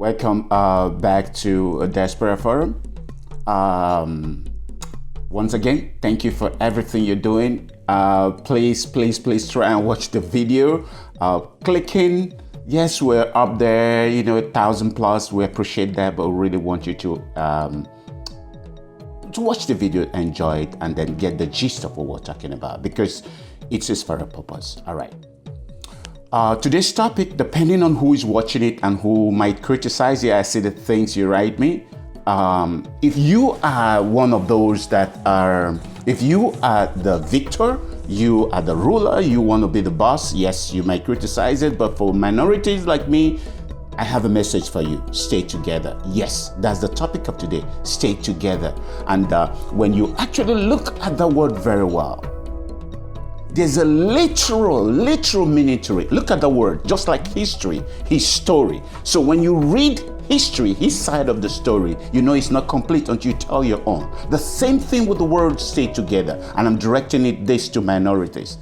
Welcome back to Diaspora Forum. Once again, thank you for everything you're doing. Please try and watch the video. Clicking, yes, we're up there, 1,000 plus. We appreciate that, but we really want you to watch the video, enjoy it, and then get the gist of what we're talking about, because it is for a purpose. All right. Today's topic, depending on who is watching it and who might criticize it, I see the things you write me. If you are one of those if you are the victor, you are the ruler, you want to be the boss, yes, you might criticize it. But for minorities like me, I have a message for you. Stay together. Yes, that's the topic of today. Stay together. And when you actually look at the word very well, there's a literal meaning to it. Look at the word, just like history, his story. So when you read history, his side of the story, you know it's not complete until you tell your own. The same thing with the word stay together. And I'm directing this to minorities.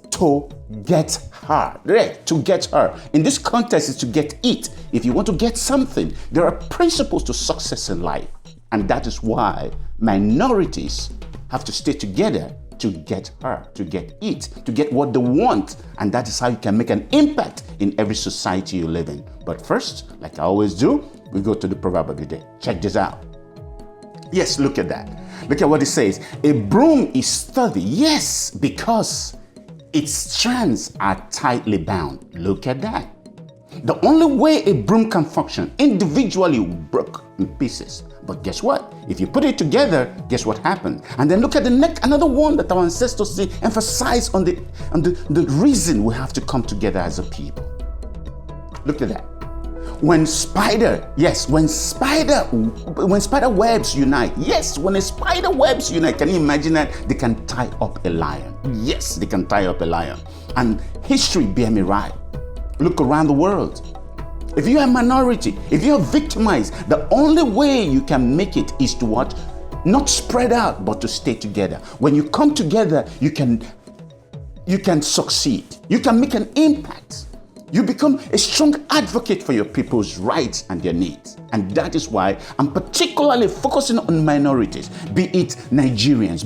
tOgEtHEr. Right, to get her. In this context is to get it. If you want to get something, there are principles to success in life. And that is why minorities have to stay together to get her, to get it, to get what they want. And that is how you can make an impact in every society you live in. But first, like I always do, we go to the proverb of the day. Check this out. Yes, look at that. Look at what it says. A broom is sturdy, yes, because its strands are tightly bound. Look at that. The only way a broom can function individually broke in pieces. But guess what? If you put it together, guess what happens? And then look at another one that our ancestors emphasize on the reason we have to come together as a people. Look at that. When spider webs unite, yes, when a spider webs unite, can you imagine that? They can tie up a lion. Yes, they can tie up a lion. And history bear me right. Look around the world. If you're a minority, if you're victimized, the only way you can make it is to what? Not spread out, but to stay together. When you come together, you can succeed. You can make an impact. You become a strong advocate for your people's rights and their needs. And that is why I'm particularly focusing on minorities, be it Nigerians,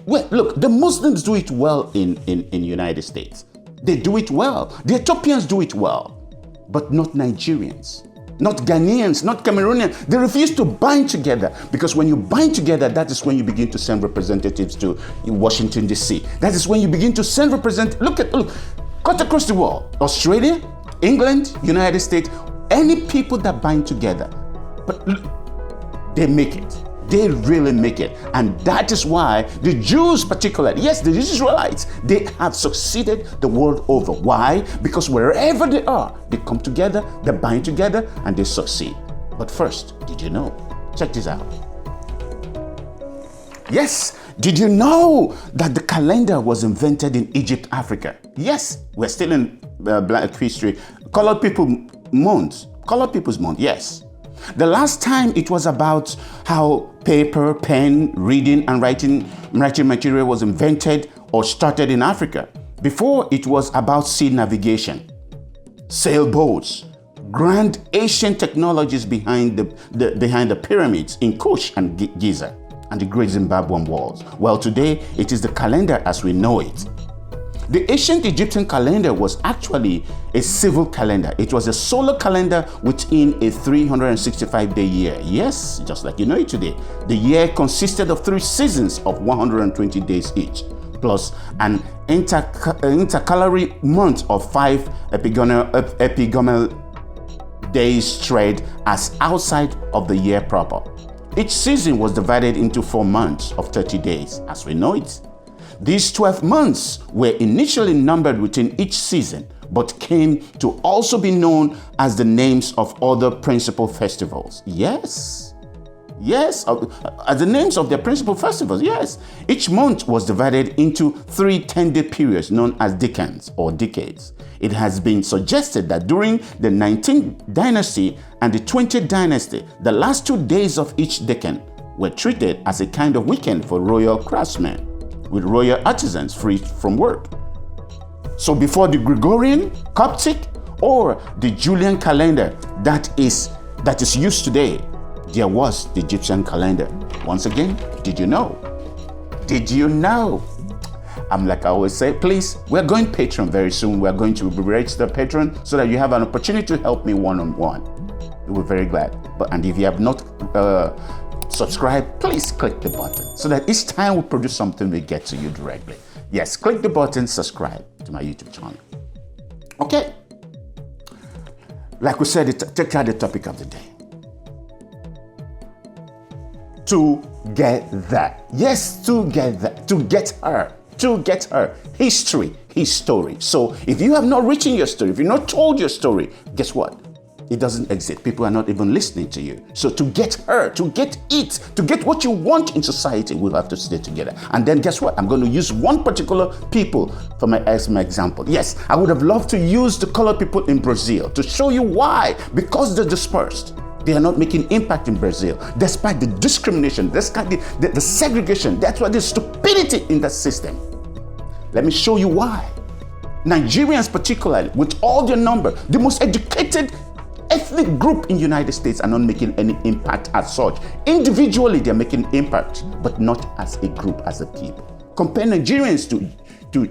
look, the Muslims do it well in United States. They do it well. The Ethiopians do it well. But not Nigerians, not Ghanaians, not Cameroonians. They refuse to bind together, because when you bind together, that is when you begin to send representatives to Washington, D.C. That is when you begin to send representatives. Look, cut across the world. Australia, England, United States, any people that bind together, but look, they make it. They really make it. And that is why the Jews particularly, yes, the Israelites, they have succeeded the world over. Why? Because wherever they are, they come together, they bind together, and they succeed. But first, did you know? Check this out. Yes, did you know that the calendar was invented in Egypt, Africa? Yes, we're still in Black history. Colored People's Month, yes. The last time it was about how paper, pen, reading and writing material was invented or started in Africa. Before, it was about sea navigation, sailboats, grand ancient technologies behind the pyramids in Kush and Giza and the great Zimbabwean walls. Well, today it is the calendar as we know it. The ancient Egyptian calendar was actually a civil calendar. It was a solar calendar within a 365-day year. Yes, just like you know it today. The year consisted of 3 seasons of 120 days each, plus an intercalary month of 5 epigonal days spread as outside of the year proper. Each season was divided into 4 months of 30 days, as we know it. These 12 months were initially numbered within each season, but came to also be known as the names of other principal festivals. Yes, as the names of their principal festivals, yes. Each month was divided into 3 10-day periods known as decans or decades. It has been suggested that during the 19th dynasty and the 20th dynasty, the last 2 days of each decan were treated as a kind of weekend for royal craftsmen, with royal artisans free from work. So before the Gregorian, Coptic, or the Julian calendar that is used today. There was the Egyptian calendar. Once again, did you know? Did you know? Like I always say, please, we're going Patreon very soon. We're going to register Patreon so that you have an opportunity to help me one-on-one. We're very glad. And if you have not subscribed, please click the button so that each time we produce something, we get to you directly. Yes, click the button, subscribe to my YouTube channel. Okay. Like we said, take out the topic of the day. Together. Yes, together. To get her. To get her. History. His story. So if you have not written your story, if you've not told your story, guess what? It doesn't exist. People are not even listening to you. So to get her, to get it, to get what you want in society, we'll have to stay together. And then guess what? I'm going to use one particular people as my example. Yes, I would have loved to use the colored people in Brazil to show you why. Because they're dispersed. They are not making impact in Brazil, despite the discrimination, despite the segregation. That's why there's stupidity in that system. Let me show you why. Nigerians particularly, with all their number, the most educated ethnic group in the United States are not making any impact as such. Individually, they're making impact, but not as a group, as a people. Compare Nigerians to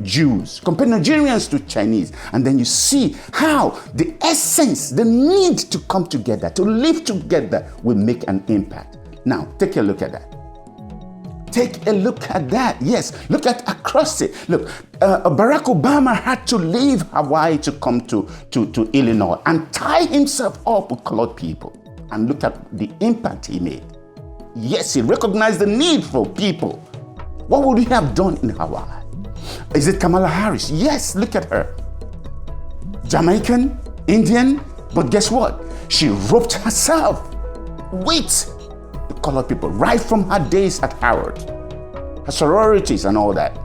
Jews, compare Nigerians to Chinese, and then you see how the essence, the need to come together, to live together will make an impact. Now, take a look at that. Take a look at that. Yes, look at across it. Look, Barack Obama had to leave Hawaii to come to Illinois and tie himself up with colored people. And look at the impact he made. Yes, he recognized the need for people. What would he have done in Hawaii? Is it Kamala Harris? Yes, look at her. Jamaican, Indian, but guess what? She roped herself with the colored people right from her days at Howard, her sororities and all that.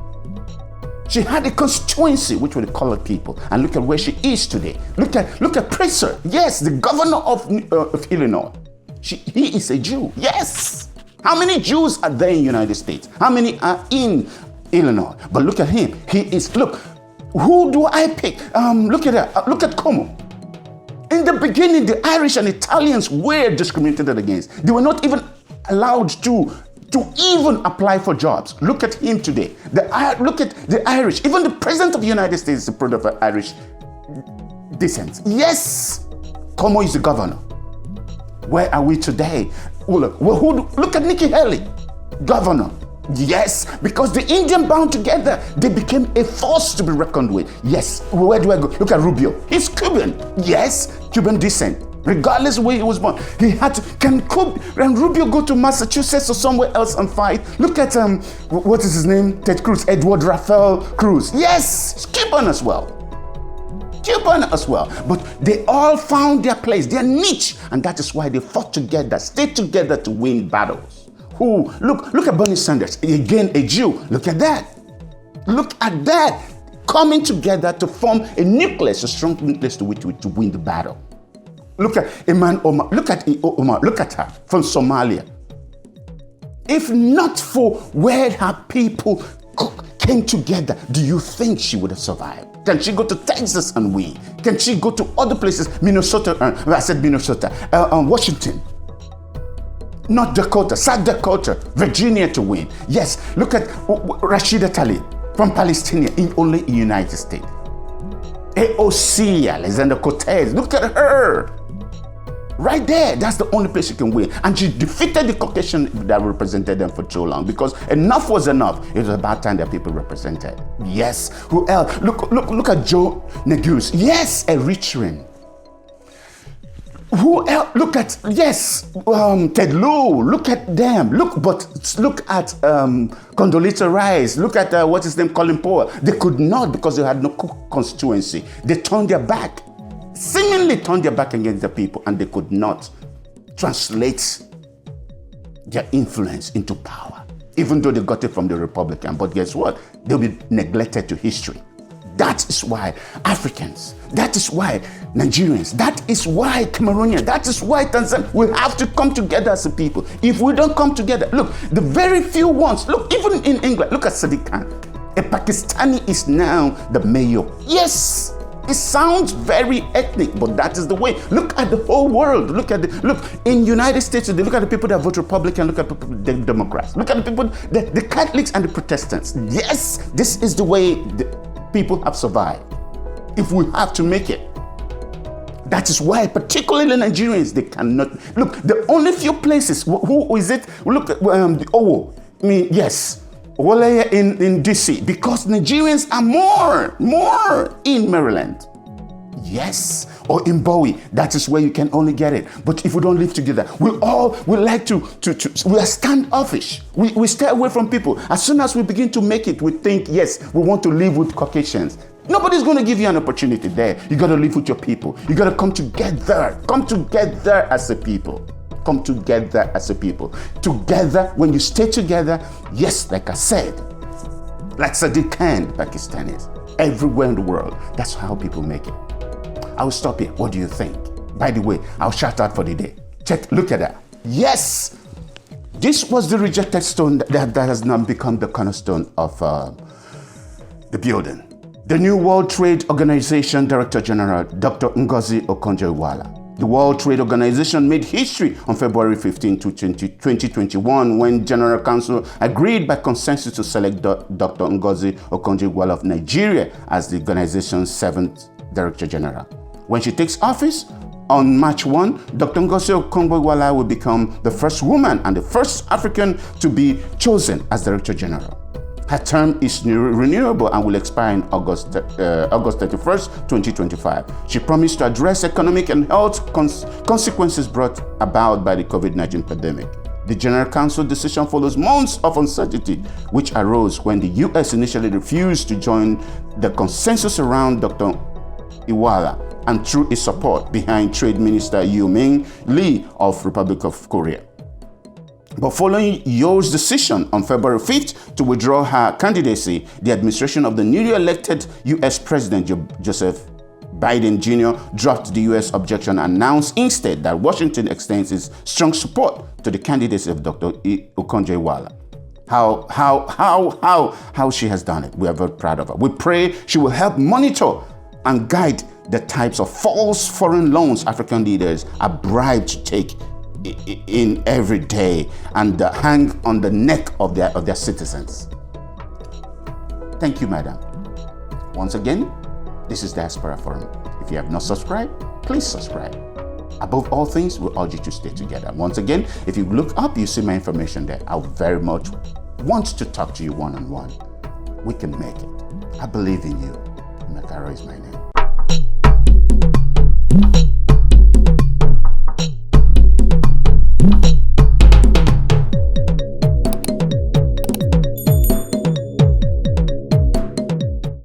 She had a constituency which were the colored people, and look at where she is today. Look at Pritzker. Yes, the governor of Illinois. He is a Jew. Yes. How many Jews are there in the United States? How many are in Illinois? But look at him. He is. Look, who do I pick? Look at that. Look at Como. In the beginning, the Irish and Italians were discriminated against. They were not even allowed to even apply for jobs. Look at him today. Look at the Irish. Even the president of the United States is a product of Irish descent. Yes, Como is the governor. Where are we today? Look at Nikki Haley, governor. Yes, because the Indian bound together, they became a force to be reckoned with. Yes, where do I go? Look at Rubio. He's Cuban. Yes, Cuban descent. Regardless of where he was born, he had to. Can Rubio go to Massachusetts or somewhere else and fight? Look at what is his name? Ted Cruz, Edward Raphael Cruz. Yes, he's Cuban as well. Cuban as well. But they all found their place, their niche, and that is why they fought together, stayed together to win battles. Look at Bernie Sanders, again a Jew. Look at that. Look at that. Coming together to form a nucleus, a strong nucleus to win the battle. Look at Iman Omar. Look at Omar. Look at her from Somalia. If not for where her people came together, do you think she would have survived? Can she go to Texas and win? Can she go to other places? Minnesota, Washington. Not Dakota, South Dakota, Virginia to win. Yes, look at Rashida Tlaib from Palestine, only in the United States. AOC, Alexander Cortez, look at her. Right there, that's the only place she can win. And she defeated the Caucasian that represented them for so long, because enough was enough. It was about time that people represented. Yes, who else? Look at Joe Neguse. Yes, Eritrean. Who else? Look at, yes, Ted Lieu. Look at them. Look at Condoleezza Rice. Look at what's his name, Colin Powell. They could not, because they had no constituency. They turned their back, seemingly turned their back against the people, and they could not translate their influence into power, even though they got it from the Republican. But guess what? They'll be neglected to history. That is why Africans, that is why Nigerians, that is why Cameroonians, that is why Tanzania, we have to come together as a people. If we don't come together, look, the very few ones, look, even in England, look at Sadiq Khan. A Pakistani is now the mayor. Yes, It sounds very ethnic, but that is the way. Look at the whole world. Look in United States, they look at the people that vote Republican, look at the Democrats. Look at the people, the Catholics and the Protestants. Yes, this is the way the people have survived. If we have to make it. That is why, particularly Nigerians, they cannot. Look, the only few places, who is it? Look at yes, Wolaya in DC, because Nigerians are more in Maryland. Yes, or in Bowie. That is where you can only get it. But if we don't live together, we like to we are standoffish. We stay away from people. As soon as we begin to make it, we think, yes, we want to live with Caucasians. Nobody's going to give you an opportunity there. You got to live with your people. You got to come together. Come together as a people. Come together as a people. Together, when you stay together, yes, like I said, like Sadiq Khan, Pakistanis, everywhere in the world, that's how people make it. I will stop here. What do you think? By the way, I'll shout out for the day. Look at that. Yes, this was the rejected stone that has now become the cornerstone of the building. The new World Trade Organization Director General, Dr. Ngozi Okonjo-Iweala. The World Trade Organization made history on February 15, 2021, when General Council agreed by consensus to select Dr. Ngozi Okonjo-Iweala of Nigeria as the organization's 7th Director General. When she takes office on March 1, Dr. Ngozi Okonjo-Iweala will become the first woman and the first African to be chosen as Director General. Her term is renewable and will expire in August 31st, 2025. She promised to address economic and health consequences brought about by the COVID-19 pandemic. The General Council decision follows months of uncertainty, which arose when the U.S. initially refused to join the consensus around Dr. Iweala and threw its support behind Trade Minister Yoo-Min Lee of Republic of Korea. But following Yo's decision on February 5th to withdraw her candidacy, the administration of the newly elected U.S. President Joseph Biden Jr. dropped the U.S. objection and announced instead that Washington extends its strong support to the candidacy of Dr. Okonjo-Iweala. How she has done it, we are very proud of her. We pray she will help monitor and guide the types of false foreign loans African leaders are bribed to take in every day and hang on the neck of their citizens. Thank you, madam. Once again, this is Diaspora Forum. If you have not subscribed, please subscribe. Above all things, we urge you to stay together. Once again, if you look up, you see my information there. I very much want to talk to you one-on-one. We can make it. I believe in you. Makaro is my name.